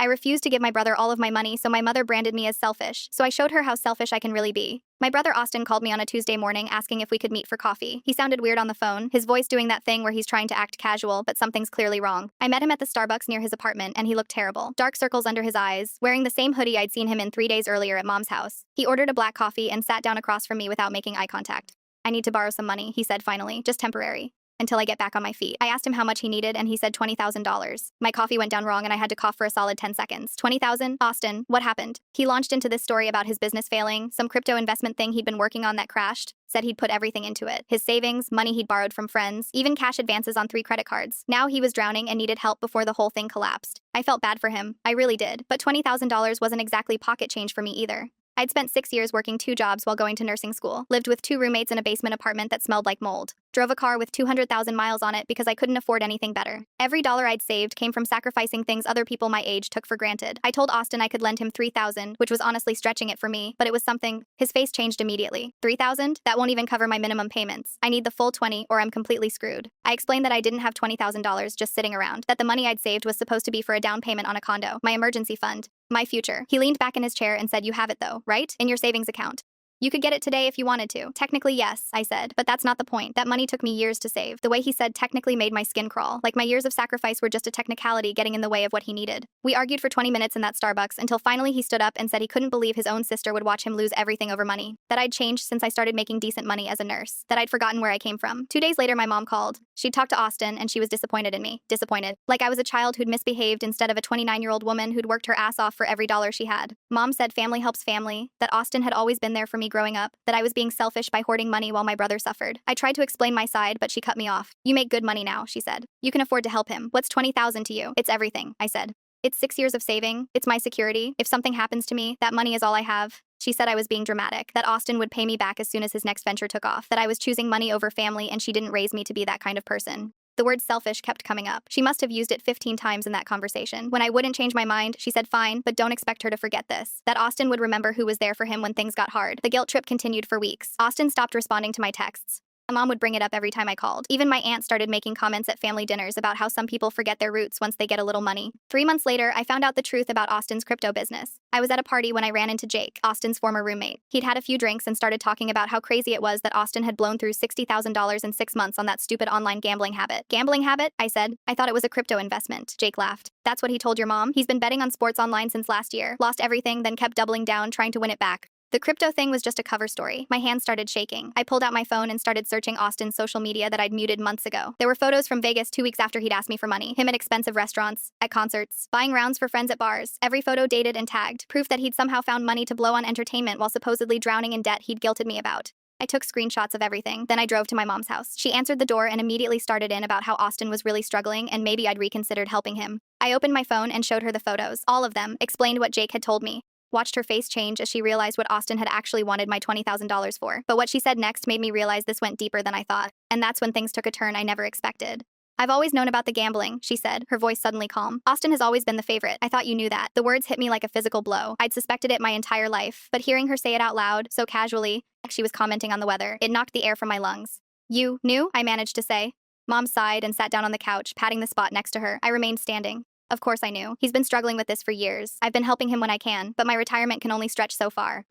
I refused to give my brother all of my money, so my mother branded me as selfish. So I showed her how selfish I can really be. My brother Austin called me on a Tuesday morning asking if we could meet for coffee. He sounded weird on the phone, his voice doing that thing where he's trying to act casual, but something's clearly wrong. I met him at the Starbucks near his apartment, and he looked terrible. Dark circles under his eyes, wearing the same hoodie I'd seen him in 3 days earlier at Mom's house. He ordered a black coffee and sat down across from me without making eye contact. I need to borrow some money, he said finally, just temporary, until I get back on my feet. I asked him how much he needed, and he said $20,000. My coffee went down wrong, and I had to cough for a solid 10 seconds. 20,000? Austin, what happened? He launched into this story about his business failing, some crypto investment thing he'd been working on that crashed, said he'd put everything into it. His savings, money he'd borrowed from friends, even cash advances on 3 credit cards. Now he was drowning and needed help before the whole thing collapsed. I felt bad for him. I really did. But $20,000 wasn't exactly pocket change for me either. I'd spent 6 years working 2 jobs while going to nursing school, lived with 2 roommates in a basement apartment that smelled like mold, drove a car with 200,000 miles on it because I couldn't afford anything better. Every dollar I'd saved came from sacrificing things other people my age took for granted. I told Austin I could lend him $3,000, which was honestly stretching it for me, but it was something. His face changed immediately. $3,000? That won't even cover my minimum payments. I need the full 20 or I'm completely screwed. I explained that I didn't have $20,000 just sitting around, that the money I'd saved was supposed to be for a down payment on a condo, my emergency fund, my future. He leaned back in his chair and said, "You have it though, right? In your savings account. You could get it today if you wanted to." Technically, yes, I said, but that's not the point. That money took me years to save. The way he said technically made my skin crawl, like my years of sacrifice were just a technicality getting in the way of what he needed. We argued for 20 minutes in that Starbucks until finally he stood up and said he couldn't believe his own sister would watch him lose everything over money, that I'd changed since I started making decent money as a nurse, that I'd forgotten where I came from. 2 days later, my mom called. She'd talked to Austin and she was disappointed in me. Disappointed. Like I was a child who'd misbehaved instead of a 29-year-old woman who'd worked her ass off for every dollar she had. Mom said family helps family, that Austin had always been there for me growing up, that I was being selfish by hoarding money while my brother suffered. I tried to explain my side, but she cut me off. "You make good money now," she said. "You can afford to help him. What's 20,000 to you?" "It's everything," I said. "It's 6 years of saving. It's my security. If something happens to me, that money is all I have." She said I was being dramatic, that Austin would pay me back as soon as his next venture took off, that I was choosing money over family and she didn't raise me to be that kind of person. The word selfish kept coming up. She must have used it 15 times in that conversation. When I wouldn't change my mind, she said fine, but don't expect her to forget this. That Austin would remember who was there for him when things got hard. The guilt trip continued for weeks. Austin stopped responding to my texts. My mom would bring it up every time I called. Even my aunt started making comments at family dinners about how some people forget their roots once they get a little money. 3 months later, I found out the truth about Austin's crypto business. I was at a party when I ran into Jake, Austin's former roommate. He'd had a few drinks and started talking about how crazy it was that Austin had blown through $60,000 in 6 months on that stupid online gambling habit. "Gambling habit?" I said. "I thought it was a crypto investment." Jake laughed. "That's what he told your mom? He's been betting on sports online since last year, lost everything, then kept doubling down, trying to win it back. The crypto thing was just a cover story." My hands started shaking. I pulled out my phone and started searching Austin's social media that I'd muted months ago. There were photos from Vegas 2 weeks after he'd asked me for money. Him at expensive restaurants, at concerts, buying rounds for friends at bars. Every photo dated and tagged. Proof that he'd somehow found money to blow on entertainment while supposedly drowning in debt he'd guilted me about. I took screenshots of everything. Then I drove to my mom's house. She answered the door and immediately started in about how Austin was really struggling and maybe I'd reconsidered helping him. I opened my phone and showed her the photos, all of them, explained what Jake had told me. Watched her face change as she realized what Austin had actually wanted my $20,000 for. But what she said next made me realize this went deeper than I thought. And that's when things took a turn I never expected. "I've always known about the gambling," she said, her voice suddenly calm. "Austin has always been the favorite. I thought you knew that." The words hit me like a physical blow. I'd suspected it my entire life, but hearing her say it out loud, so casually, like she was commenting on the weather, it knocked the air from my lungs. "You knew?" I managed to say. Mom sighed and sat down on the couch, patting the spot next to her. I remained standing. "Of course I knew. He's been struggling with this for years. I've been helping him when I can, but my retirement can only stretch so far."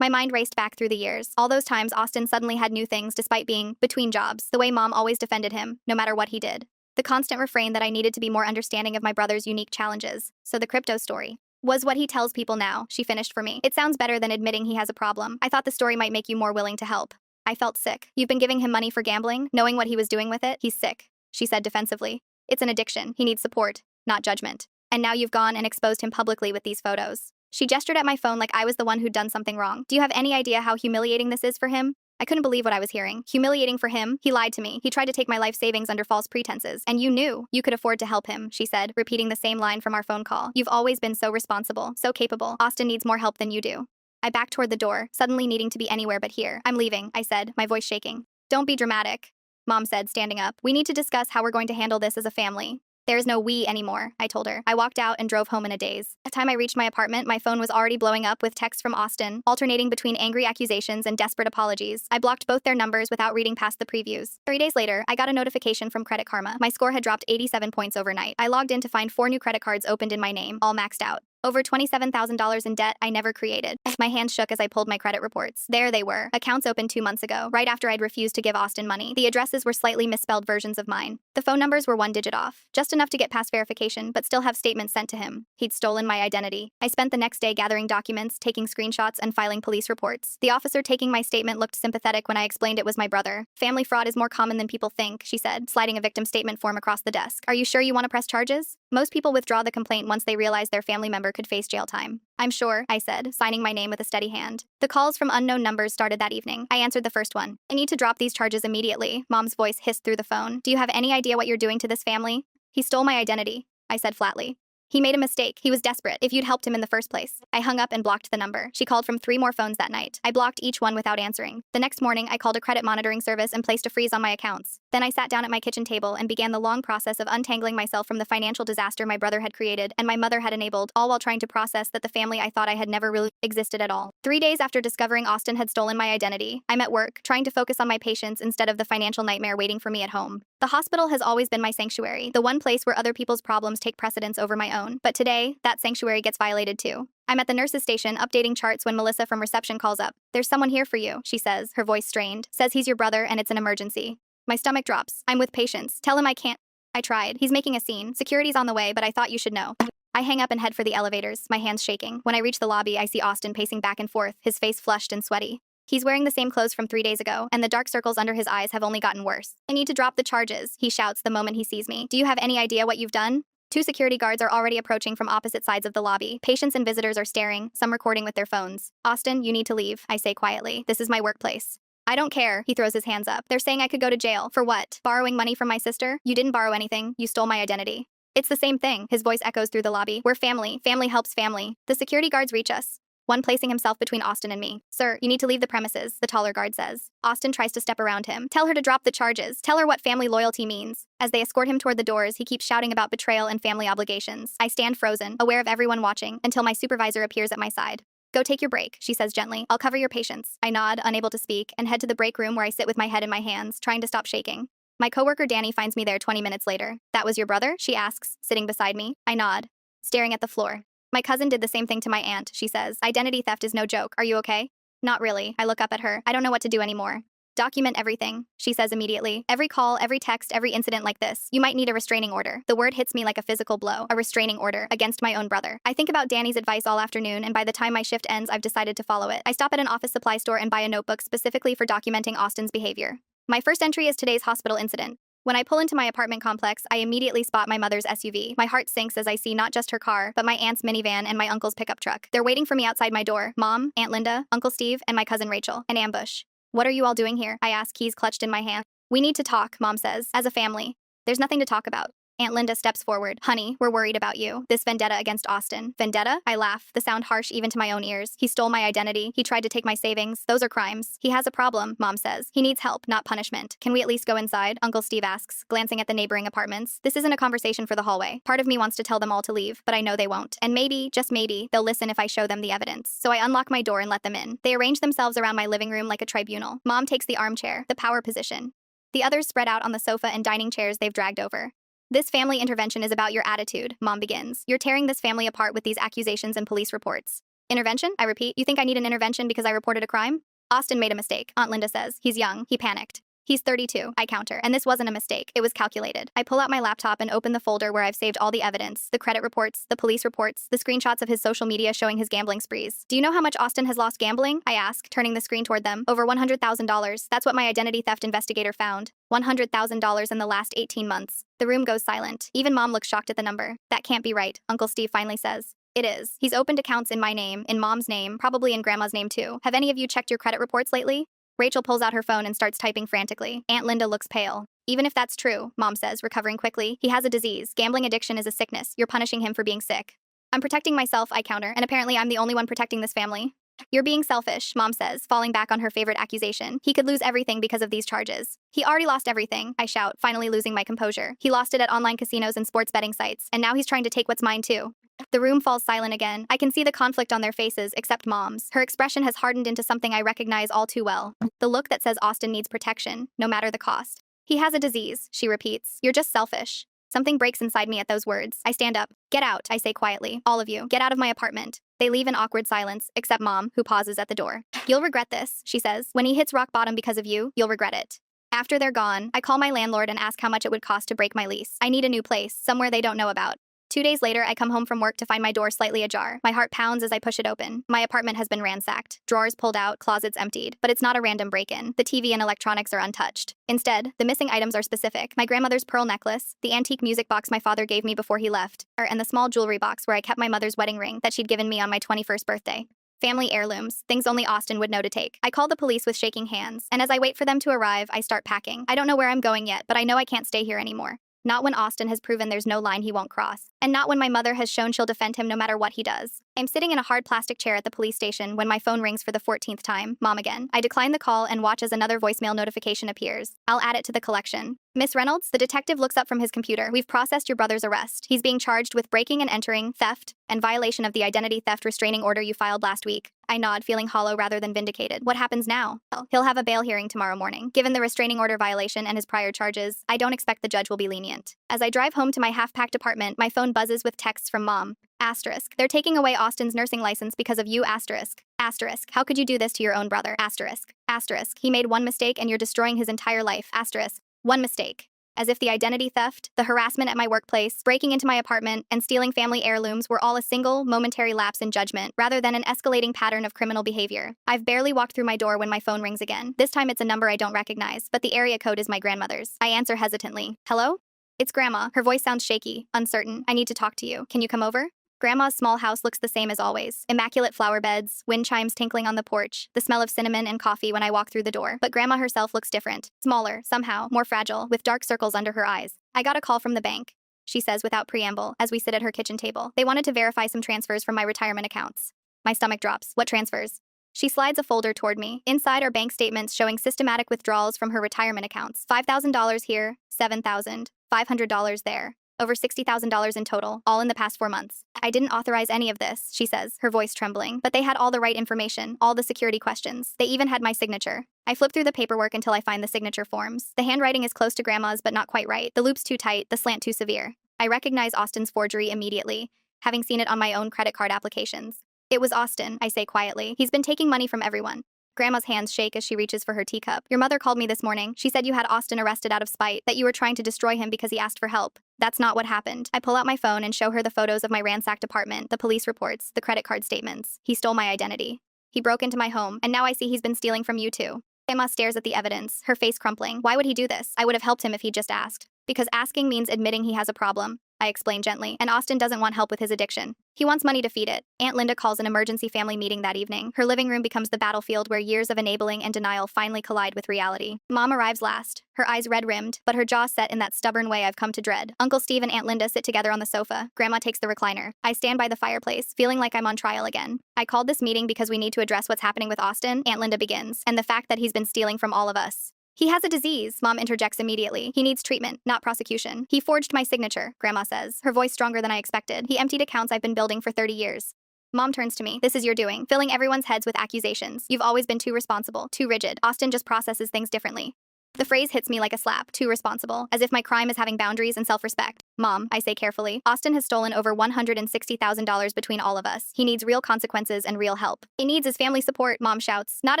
My mind raced back through the years. All those times Austin suddenly had new things despite being between jobs, the way Mom always defended him, no matter what he did. The constant refrain that I needed to be more understanding of my brother's unique challenges. So the crypto story was what he tells people now, she finished for me. "It sounds better than admitting he has a problem. I thought the story might make you more willing to help." I felt sick. "You've been giving him money for gambling, knowing what he was doing with it? He's sick," she said defensively. "It's an addiction. He needs support, not judgment. And now you've gone and exposed him publicly with these photos." She gestured at my phone like I was the one who'd done something wrong. "Do you have any idea how humiliating this is for him?" I couldn't believe what I was hearing. Humiliating for him? He lied to me. He tried to take my life savings under false pretenses. "And you knew. You could afford to help him," she said, repeating the same line from our phone call. "You've always been so responsible, so capable. Austin needs more help than you do." I backed toward the door, suddenly needing to be anywhere but here. "I'm leaving," I said, my voice shaking. "Don't be dramatic," Mom said, standing up. "We need to discuss how we're going to handle this as a family." There is no we anymore, I told her. I walked out and drove home in a daze. By the time I reached my apartment, my phone was already blowing up with texts from Austin, alternating between angry accusations and desperate apologies. I blocked both their numbers without reading past the previews. 3 days later, I got a notification from Credit Karma. My score had dropped 87 points overnight. I logged in to find 4 new credit cards opened in my name, all maxed out. Over $27,000 in debt I never created. My hands shook as I pulled my credit reports. There they were. Accounts opened 2 months ago, right after I'd refused to give Austin money. The addresses were slightly misspelled versions of mine. The phone numbers were 1 digit off. Just enough to get past verification, but still have statements sent to him. He'd stolen my identity. I spent the next day gathering documents, taking screenshots, and filing police reports. The officer taking my statement looked sympathetic when I explained it was my brother. Family fraud is more common than people think, she said, sliding a victim statement form across the desk. Are you sure you want to press charges? Most people withdraw the complaint once they realize their family member could face jail time. I'm sure, I said, signing my name with a steady hand. The calls from unknown numbers started that evening. I answered the first one. I need to drop these charges immediately, Mom's voice hissed through the phone. Do you have any idea what you're doing to this family? He stole my identity, I said flatly. He made a mistake. He was desperate. If you'd helped him in the first place. I hung up and blocked the number. She called from 3 more phones that night. I blocked each one without answering. The next morning, I called a credit monitoring service and placed a freeze on my accounts. Then I sat down at my kitchen table and began the long process of untangling myself from the financial disaster my brother had created and my mother had enabled, all while trying to process that the family I thought I had never really existed at all. 3 days after discovering Austin had stolen my identity, I'm at work, trying to focus on my patients instead of the financial nightmare waiting for me at home. The hospital has always been my sanctuary, the one place where other people's problems take precedence over my own. But today, that sanctuary gets violated too. I'm at the nurse's station updating charts when Melissa from reception calls up. There's someone here for you, she says, her voice strained. Says he's your brother and it's an emergency. My stomach drops. I'm with patients. Tell him I can't. I tried. He's making a scene. Security's on the way, but I thought you should know. I hang up and head for the elevators, my hands shaking. When I reach the lobby, I see Austin pacing back and forth, his face flushed and sweaty. He's wearing the same clothes from 3 days ago, and the dark circles under his eyes have only gotten worse. I need to drop the charges, he shouts the moment he sees me. Do you have any idea what you've done? 2 security guards are already approaching from opposite sides of the lobby. Patients and visitors are staring, some recording with their phones. Austin, you need to leave, I say quietly. This is my workplace. I don't care, he throws his hands up. They're saying I could go to jail. For what? Borrowing money from my sister? You didn't borrow anything. You stole my identity. It's the same thing, his voice echoes through the lobby. We're family. Family helps family. The security guards reach us, one placing himself between Austin and me. Sir, you need to leave the premises, the taller guard says. Austin tries to step around him. Tell her to drop the charges. Tell her what family loyalty means. As they escort him toward the doors, he keeps shouting about betrayal and family obligations. I stand frozen, aware of everyone watching, until my supervisor appears at my side. Go take your break, she says gently. I'll cover your patients. I nod, unable to speak, and head to the break room where I sit with my head in my hands, trying to stop shaking. My coworker Danny finds me there 20 minutes later. That was your brother? She asks, sitting beside me. I nod, staring at the floor. My cousin did the same thing to my aunt, she says. Identity theft is no joke. Are you okay? Not really. I look up at her. I don't know what to do anymore. Document everything, she says immediately. Every call, every text, every incident like this. You might need a restraining order. The word hits me like a physical blow. A restraining order against my own brother. I think about Danny's advice all afternoon, and by the time my shift ends, I've decided to follow it. I stop at an office supply store and buy a notebook specifically for documenting Austin's behavior. My first entry is today's hospital incident. When I pull into my apartment complex, I immediately spot my mother's SUV. My heart sinks as I see not just her car, but my aunt's minivan and my uncle's pickup truck. They're waiting for me outside my door. Mom, Aunt Linda, Uncle Steve, and my cousin Rachel. An ambush. What are you all doing here? I ask, keys clutched in my hand. We need to talk, Mom says, as a family. There's nothing to talk about. Aunt Linda steps forward. Honey, we're worried about you. This vendetta against Austin. Vendetta? I laugh, the sound harsh even to my own ears. He stole my identity. He tried to take my savings. Those are crimes. He has a problem, Mom says. He needs help, not punishment. Can we at least go inside? Uncle Steve asks, glancing at the neighboring apartments. This isn't a conversation for the hallway. Part of me wants to tell them all to leave, but I know they won't. And maybe, just maybe, they'll listen if I show them the evidence. So I unlock my door and let them in. They arrange themselves around my living room like a tribunal. Mom takes the armchair, the power position. The others spread out on the sofa and dining chairs they've dragged over. This family intervention is about your attitude, Mom begins. You're tearing this family apart with these accusations and police reports. Intervention? I repeat, you think I need an intervention because I reported a crime? Austin made a mistake, Aunt Linda says. He's young. He panicked. He's 32, I counter, and this wasn't a mistake. It was calculated. I pull out my laptop and open the folder where I've saved all the evidence, the credit reports, the police reports, the screenshots of his social media showing his gambling sprees. Do you know how much Austin has lost gambling? I ask, turning the screen toward them. Over $100,000. That's what my identity theft investigator found. $100,000 in the last 18 months. The room goes silent. Even Mom looks shocked at the number. That can't be right, Uncle Steve finally says. It is. He's opened accounts in my name, in Mom's name, probably in Grandma's name too. Have any of you checked your credit reports lately? Rachel pulls out her phone and starts typing frantically. Aunt Linda looks pale. Even if that's true, Mom says, recovering quickly, he has a disease. Gambling addiction is a sickness. You're punishing him for being sick. I'm protecting myself, I counter, and apparently I'm the only one protecting this family. You're being selfish, Mom says, falling back on her favorite accusation. He could lose everything because of these charges. He already lost everything, I shout, finally losing my composure. He lost it at online casinos and sports betting sites, and now he's trying to take what's mine too. The room falls silent again. I can see the conflict on their faces, except Mom's. Her expression has hardened into something I recognize all too well. The look that says Austin needs protection, no matter the cost. He has a disease, she repeats. You're just selfish. Something breaks inside me at those words. I stand up. Get out, I say quietly. All of you, get out of my apartment. They leave in awkward silence, except Mom, who pauses at the door. You'll regret this, she says. When he hits rock bottom because of you, you'll regret it. After they're gone, I call my landlord and ask how much it would cost to break my lease. I need a new place, somewhere they don't know about. 2 days later, I come home from work to find my door slightly ajar. My heart pounds as I push it open. My apartment has been ransacked. Drawers pulled out, closets emptied. But it's not a random break-in. The TV and electronics are untouched. Instead, the missing items are specific. My grandmother's pearl necklace, the antique music box my father gave me before he left, and the small jewelry box where I kept my mother's wedding ring that she'd given me on my 21st birthday. Family heirlooms, things only Austin would know to take. I call the police with shaking hands, and as I wait for them to arrive, I start packing. I don't know where I'm going yet, but I know I can't stay here anymore. Not when Austin has proven there's no line he won't cross. And not when my mother has shown she'll defend him no matter what he does. I'm sitting in a hard plastic chair at the police station when my phone rings for the 14th time. Mom again. I decline the call and watch as another voicemail notification appears. I'll add it to the collection. Miss Reynolds, the detective looks up from his computer. We've processed your brother's arrest. He's being charged with breaking and entering, theft, and violation of the identity theft restraining order you filed last week. I nod, feeling hollow rather than vindicated. What happens now? Well, he'll have a bail hearing tomorrow morning. Given the restraining order violation and his prior charges, I don't expect the judge will be lenient. As I drive home to my half-packed apartment, my phone buzzes with texts from Mom. Asterisk. They're taking away Austin's nursing license because of you, asterisk. Asterisk. How could you do this to your own brother? Asterisk. Asterisk. He made one mistake and you're destroying his entire life. Asterisk. One mistake. As if the identity theft, the harassment at my workplace, breaking into my apartment, and stealing family heirlooms were all a single, momentary lapse in judgment, rather than an escalating pattern of criminal behavior. I've barely walked through my door when my phone rings again. This time it's a number I don't recognize, but the area code is my grandmother's. I answer hesitantly. Hello? It's Grandma. Her voice sounds shaky, uncertain. I need to talk to you. Can you come over? Grandma's small house looks the same as always. Immaculate flower beds, wind chimes tinkling on the porch, the smell of cinnamon and coffee when I walk through the door. But Grandma herself looks different. Smaller, somehow, more fragile, with dark circles under her eyes. I got a call from the bank, she says without preamble, as we sit at her kitchen table. They wanted to verify some transfers from my retirement accounts. My stomach drops. What transfers? She slides a folder toward me. Inside are bank statements showing systematic withdrawals from her retirement accounts. $5,000 here, $7,000, $500 there. Over $60,000 in total, all in the past 4 months. I didn't authorize any of this, she says, her voice trembling. But they had all the right information, all the security questions. They even had my signature. I flip through the paperwork until I find the signature forms. The handwriting is close to Grandma's, but not quite right. The loop's too tight, the slant too severe. I recognize Austin's forgery immediately, having seen it on my own credit card applications. It was Austin, I say quietly. He's been taking money from everyone. Grandma's hands shake as she reaches for her teacup. Your mother called me this morning. She said you had Austin arrested out of spite, that you were trying to destroy him because he asked for help. That's not what happened. I pull out my phone and show her the photos of my ransacked apartment, the police reports, the credit card statements. He stole my identity. He broke into my home, and now I see he's been stealing from you too. Grandma stares at the evidence, her face crumpling. Why would he do this? I would have helped him if he'd just asked. Because asking means admitting he has a problem, I explain gently, and Austin doesn't want help with his addiction. He wants money to feed it. Aunt Linda calls an emergency family meeting that evening. Her living room becomes the battlefield where years of enabling and denial finally collide with reality. Mom arrives last, her eyes red-rimmed, but her jaw set in that stubborn way I've come to dread. Uncle Steve and Aunt Linda sit together on the sofa. Grandma takes the recliner. I stand by the fireplace, feeling like I'm on trial again. I called this meeting because we need to address what's happening with Austin, Aunt Linda begins, and the fact that he's been stealing from all of us. He has a disease, Mom interjects immediately. He needs treatment, not prosecution. He forged my signature, Grandma says, her voice stronger than I expected. He emptied accounts I've been building for 30 years. Mom turns to me. This is your doing, filling everyone's heads with accusations. You've always been too responsible, too rigid. Austin just processes things differently. The phrase hits me like a slap, too responsible, as if my crime is having boundaries and self-respect. Mom, I say carefully, Austin has stolen over $160,000 between all of us. He needs real consequences and real help. He needs his family support, Mom shouts, not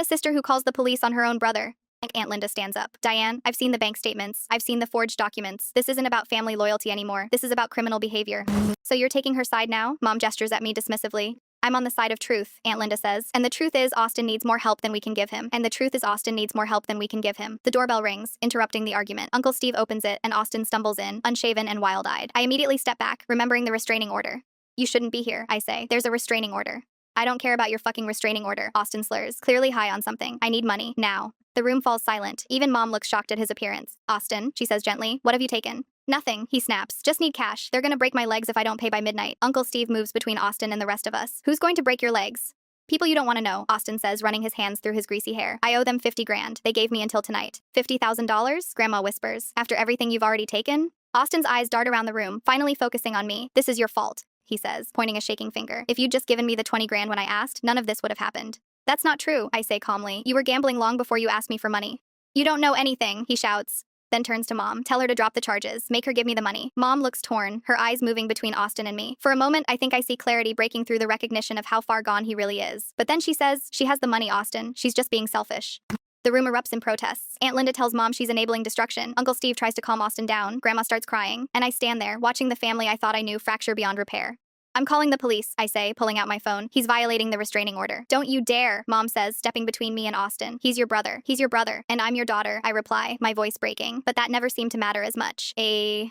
a sister who calls the police on her own brother. Aunt Linda stands up. Diane, I've seen the bank statements. I've seen the forged documents. This isn't about family loyalty anymore. This is about criminal behavior. So you're taking her side now? Mom gestures at me dismissively. I'm on the side of truth, Aunt Linda says. And the truth is Austin needs more help than we can give him. And the truth is Austin needs more help than we can give him. The doorbell rings, interrupting the argument. Uncle Steve opens it, and Austin stumbles in, unshaven and wild-eyed. I immediately step back, remembering the restraining order. You shouldn't be here, I say. There's a restraining order. I don't care about your fucking restraining order, Austin slurs, clearly high on something. I need money, now. The room falls silent. Even Mom looks shocked at his appearance. Austin, she says gently, what have you taken? Nothing, he snaps. Just need cash. They're gonna break my legs if I don't pay by midnight. Uncle Steve moves between Austin and the rest of us. Who's going to break your legs? People you don't want to know, Austin says, running his hands through his greasy hair. I owe them 50 grand. They gave me until tonight. $50,000? Grandma whispers. After everything you've already taken? Austin's eyes dart around the room, finally focusing on me. This is your fault, he says, pointing a shaking finger. If you'd just given me the 20 grand when I asked, none of this would have happened. That's not true, I say calmly. You were gambling long before you asked me for money. You don't know anything, he shouts. Then turns to Mom. Tell her to drop the charges. Make her give me the money. Mom looks torn, her eyes moving between Austin and me. For a moment, I think I see clarity breaking through the recognition of how far gone he really is. But then she says, she has the money, Austin. She's just being selfish. The room erupts in protests. Aunt Linda tells Mom she's enabling destruction. Uncle Steve tries to calm Austin down. Grandma starts crying. And I stand there, watching the family I thought I knew fracture beyond repair. I'm calling the police, I say, pulling out my phone. He's violating the restraining order. Don't you dare, Mom says, stepping between me and Austin. He's your brother. He's your brother. And I'm your daughter, I reply, my voice breaking. But that never seemed to matter as much.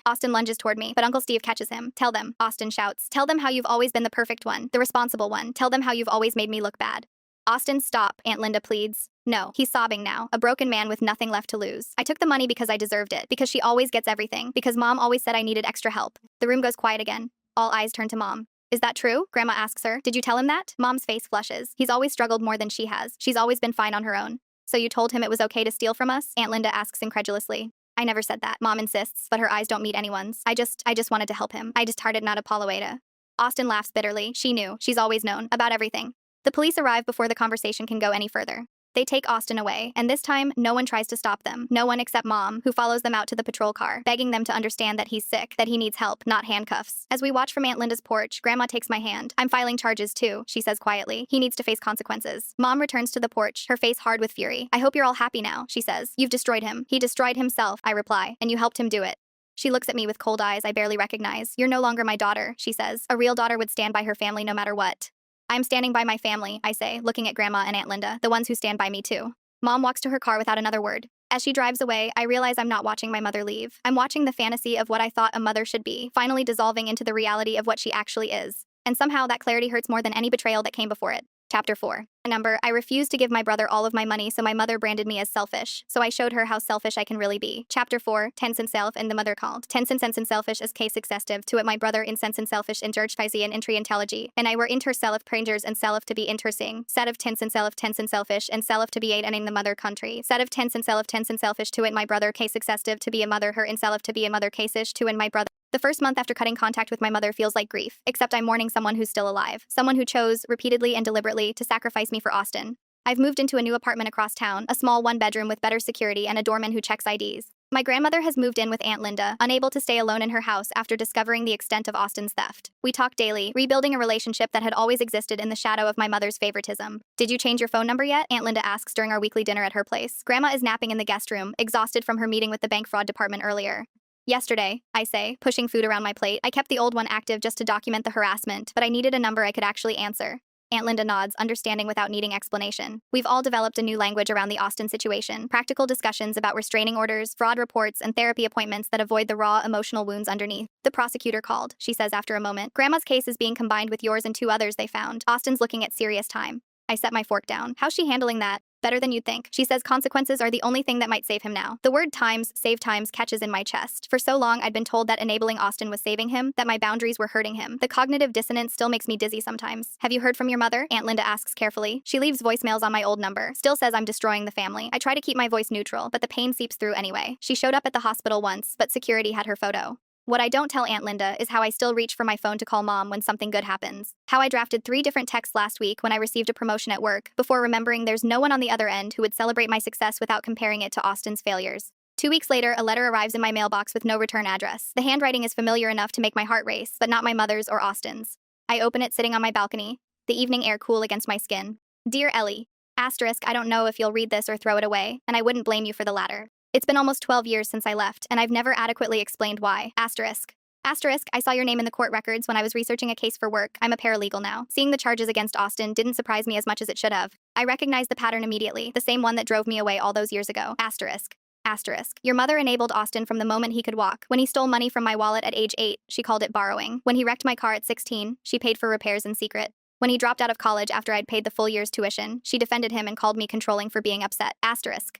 Austin lunges toward me, but Uncle Steve catches him. Tell them, Austin shouts. Tell them how you've always been the perfect one, the responsible one. Tell them how you've always made me look bad. Austin, stop, Aunt Linda pleads. No, he's sobbing now, a broken man with nothing left to lose. I took the money because I deserved it, because she always gets everything, because Mom always said I needed extra help. The room goes quiet again. All eyes turn to Mom. Is that true? Grandma asks her. Did you tell him that? Mom's face flushes. He's always struggled more than she has. She's always been fine on her own. So you told him it was okay to steal from us? Aunt Linda asks incredulously. I never said that, Mom insists, but her eyes don't meet anyone's. I just wanted to help him. I just hearted not Apolloeta. Austin laughs bitterly. She knew. She's always known. About everything. The police arrive before the conversation can go any further. They take Austin away, and this time, no one tries to stop them. No one except Mom, who follows them out to the patrol car, begging them to understand that he's sick, that he needs help, not handcuffs. As we watch from Aunt Linda's porch, Grandma takes my hand. I'm filing charges too, she says quietly. He needs to face consequences. Mom returns to the porch, her face hard with fury. I hope you're all happy now, she says. You've destroyed him. He destroyed himself, I reply, and you helped him do it. She looks at me with cold eyes I barely recognize. You're no longer my daughter, she says. A real daughter would stand by her family no matter what. I'm standing by my family, I say, looking at Grandma and Aunt Linda, the ones who stand by me too. Mom walks to her car without another word. As she drives away, I realize I'm not watching my mother leave. I'm watching the fantasy of what I thought a mother should be, finally dissolving into the reality of what she actually is. And somehow that clarity hurts more than any betrayal that came before it. Chapter 4. I refused to give my brother all of my money, so my mother branded me as selfish. So I showed her how selfish I can really be. Chapter 4. Tense and self and the mother called. Tense and selfish as case excessive to it my brother insense and selfish in George and entry intelligy. And I were inter self prangers and self to be intersing. Set of tense and selfish and self to be aid and in the mother country. Set of tense and selfish to it my brother case excessive to be a mother her in self to be a mother case-ish to and my brother. The first month after cutting contact with my mother feels like grief, except I'm mourning someone who's still alive, someone who chose, repeatedly and deliberately, to sacrifice me for Austin. I've moved into a new apartment across town, a small one-bedroom with better security and a doorman who checks IDs. My grandmother has moved in with Aunt Linda, unable to stay alone in her house after discovering the extent of Austin's theft. We talk daily, rebuilding a relationship that had always existed in the shadow of my mother's favoritism. Did you change your phone number yet? Aunt Linda asks during our weekly dinner at her place. Grandma is napping in the guest room, exhausted from her meeting with the bank fraud department earlier. Yesterday, I say, pushing food around my plate. I kept the old one active just to document the harassment, but I needed a number I could actually answer. Aunt Linda nods, understanding without needing explanation. We've all developed a new language around the Austin situation, practical discussions about restraining orders, fraud reports, and therapy appointments that avoid the raw emotional wounds underneath. The prosecutor called, she says after a moment. Grandma's case is being combined with yours and 2 others they found. Austin's looking at serious time. I set my fork down. How's she handling that? Better than you'd think. She says consequences are the only thing that might save him now. The word save times catches in my chest. For so long, I'd been told that enabling Austin was saving him, that my boundaries were hurting him. The cognitive dissonance still makes me dizzy sometimes. Have you heard from your mother? Aunt Linda asks carefully. She leaves voicemails on my old number. Still says I'm destroying the family. I try to keep my voice neutral, but the pain seeps through anyway. She showed up at the hospital once, but security had her photo. What I don't tell Aunt Linda is how I still reach for my phone to call Mom when something good happens. How I drafted 3 different texts last week when I received a promotion at work, before remembering there's no one on the other end who would celebrate my success without comparing it to Austin's failures. 2 weeks later, a letter arrives in my mailbox with no return address. The handwriting is familiar enough to make my heart race, but not my mother's or Austin's. I open it sitting on my balcony, the evening air cool against my skin. Dear Ellie, asterisk, I don't know if you'll read this or throw it away, and I wouldn't blame you for the latter. It's been almost 12 years since I left, and I've never adequately explained why. Asterisk, I saw your name in the court records when I was researching a case for work. I'm a paralegal now. Seeing the charges against Austin didn't surprise me as much as it should have. I recognized the pattern immediately, the same one that drove me away all those years ago. Asterisk. Your mother enabled Austin from the moment he could walk. When he stole money from my wallet at age 8, she called it borrowing. When he wrecked my car at 16, she paid for repairs in secret. When he dropped out of college after I'd paid the full year's tuition, she defended him and called me controlling for being upset. Asterisk,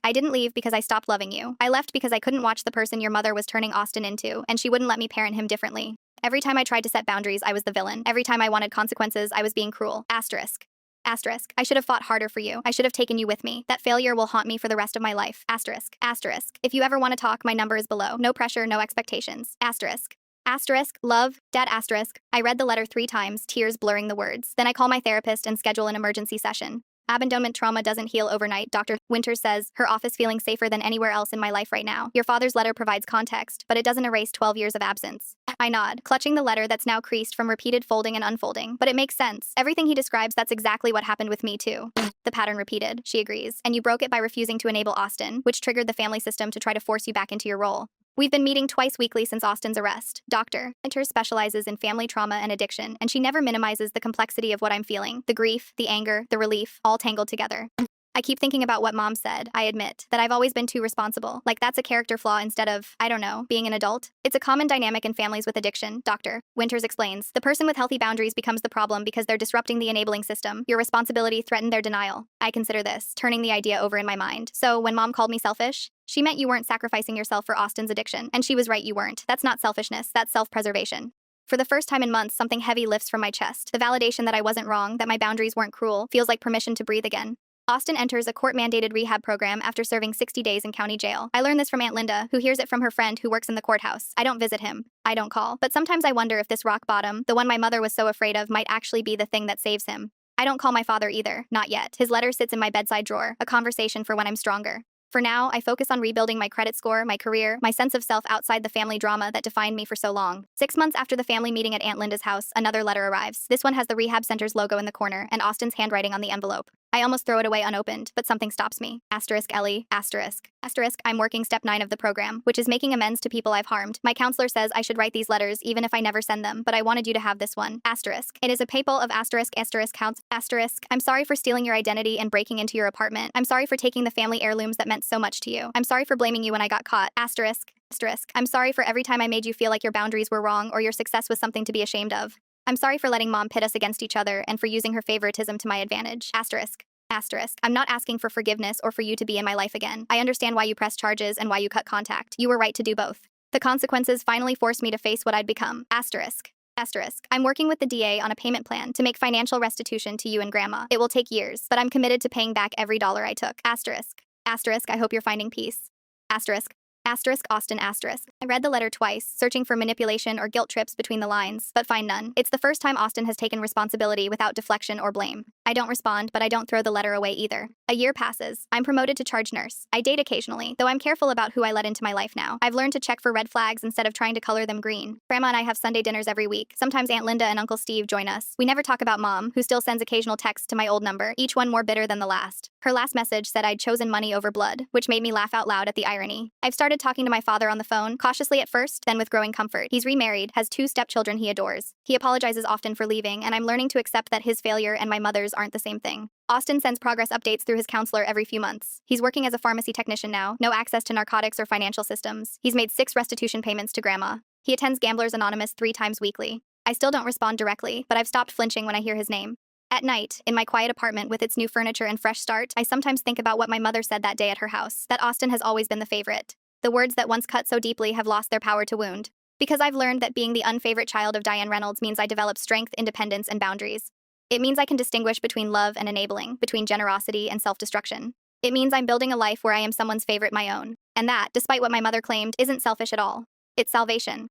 I didn't leave because I stopped loving you. I left because I couldn't watch the person your mother was turning Austin into, and she wouldn't let me parent him differently. Every time I tried to set boundaries, I was the villain. Every time I wanted consequences, I was being cruel. Asterisk. Asterisk. I should have fought harder for you. I should have taken you with me. That failure will haunt me for the rest of my life. Asterisk. Asterisk. If you ever want to talk, my number is below. No pressure, no expectations. Asterisk. Asterisk. Love. Dad. Asterisk. I read the letter 3 times, tears blurring the words. Then I call my therapist and schedule an emergency session. Abandonment trauma doesn't heal overnight, Dr. Winters says, her office feeling safer than anywhere else in my life right now. Your father's letter provides context, but it doesn't erase 12 years of absence. I nod, clutching the letter that's now creased from repeated folding and unfolding. But it makes sense. Everything he describes, that's exactly what happened with me too. The pattern repeated, she agrees. And you broke it by refusing to enable Austin, which triggered the family system to try to force you back into your role. We've been meeting twice weekly since Austin's arrest. Dr. Winters specializes in family trauma and addiction, and she never minimizes the complexity of what I'm feeling. The grief, the anger, the relief, all tangled together. I keep thinking about what Mom said, I admit, that I've always been too responsible. Like that's a character flaw instead of, I don't know, being an adult. It's a common dynamic in families with addiction, Dr. Winters explains. The person with healthy boundaries becomes the problem because they're disrupting the enabling system. Your responsibility threatened their denial. I consider this, turning the idea over in my mind. So when Mom called me selfish, she meant you weren't sacrificing yourself for Austin's addiction. And she was right, you weren't. That's not selfishness, that's self-preservation. For the first time in months, something heavy lifts from my chest. The validation that I wasn't wrong, that my boundaries weren't cruel, feels like permission to breathe again. Austin enters a court-mandated rehab program after serving 60 days in county jail. I learned this from Aunt Linda, who hears it from her friend who works in the courthouse. I don't visit him. I don't call. But sometimes I wonder if this rock bottom, the one my mother was so afraid of, might actually be the thing that saves him. I don't call my father either. Not yet. His letter sits in my bedside drawer, a conversation for when I'm stronger. For now, I focus on rebuilding my credit score, my career, my sense of self outside the family drama that defined me for so long. 6 months after the family meeting at Aunt Linda's house, another letter arrives. This one has the rehab center's logo in the corner and Austin's handwriting on the envelope. I almost throw it away unopened, but something stops me. Asterisk Ellie, asterisk. Asterisk, I'm working step 9 of the program, which is making amends to people I've harmed. My counselor says I should write these letters even if I never send them, but I wanted you to have this one. Asterisk. It is a papal of asterisk counts. Asterisk. I'm sorry for stealing your identity and breaking into your apartment. I'm sorry for taking the family heirlooms that meant so much to you. I'm sorry for blaming you when I got caught. Asterisk. Asterisk. I'm sorry for every time I made you feel like your boundaries were wrong or your success was something to be ashamed of. I'm sorry for letting Mom pit us against each other and for using her favoritism to my advantage. Asterisk. Asterisk. I'm not asking for forgiveness or for you to be in my life again. I understand why you pressed charges and why you cut contact. You were right to do both. The consequences finally forced me to face what I'd become. Asterisk. Asterisk. I'm working with the DA on a payment plan to make financial restitution to you and Grandma. It will take years, but I'm committed to paying back every dollar I took. Asterisk. Asterisk. I hope you're finding peace. Asterisk. Asterisk Austin asterisk. I read the letter twice, searching for manipulation or guilt trips between the lines, but find none. It's the first time Austin has taken responsibility without deflection or blame. I don't respond, but I don't throw the letter away either. A year passes. I'm promoted to charge nurse. I date occasionally, though I'm careful about who I let into my life now. I've learned to check for red flags instead of trying to color them green. Grandma and I have Sunday dinners every week. Sometimes Aunt Linda and Uncle Steve join us. We never talk about Mom, who still sends occasional texts to my old number, each one more bitter than the last. Her last message said I'd chosen money over blood, which made me laugh out loud at the irony. I've started talking to my father on the phone, cautiously at first, then with growing comfort. He's remarried, has 2 stepchildren he adores. He apologizes often for leaving, and I'm learning to accept that his failure and my mother's aren't the same thing. Austin sends progress updates through his counselor every few months. He's working as a pharmacy technician now, no access to narcotics or financial systems. He's made 6 restitution payments to Grandma. He attends Gamblers Anonymous 3 times weekly. I still don't respond directly, but I've stopped flinching when I hear his name. At night, in my quiet apartment with its new furniture and fresh start, I sometimes think about what my mother said that day at her house, that Austin has always been the favorite. The words that once cut so deeply have lost their power to wound. Because I've learned that being the unfavorite child of Diane Reynolds means I develop strength, independence, and boundaries. It means I can distinguish between love and enabling, between generosity and self-destruction. It means I'm building a life where I am someone's favorite, my own. And that, despite what my mother claimed, isn't selfish at all. It's salvation.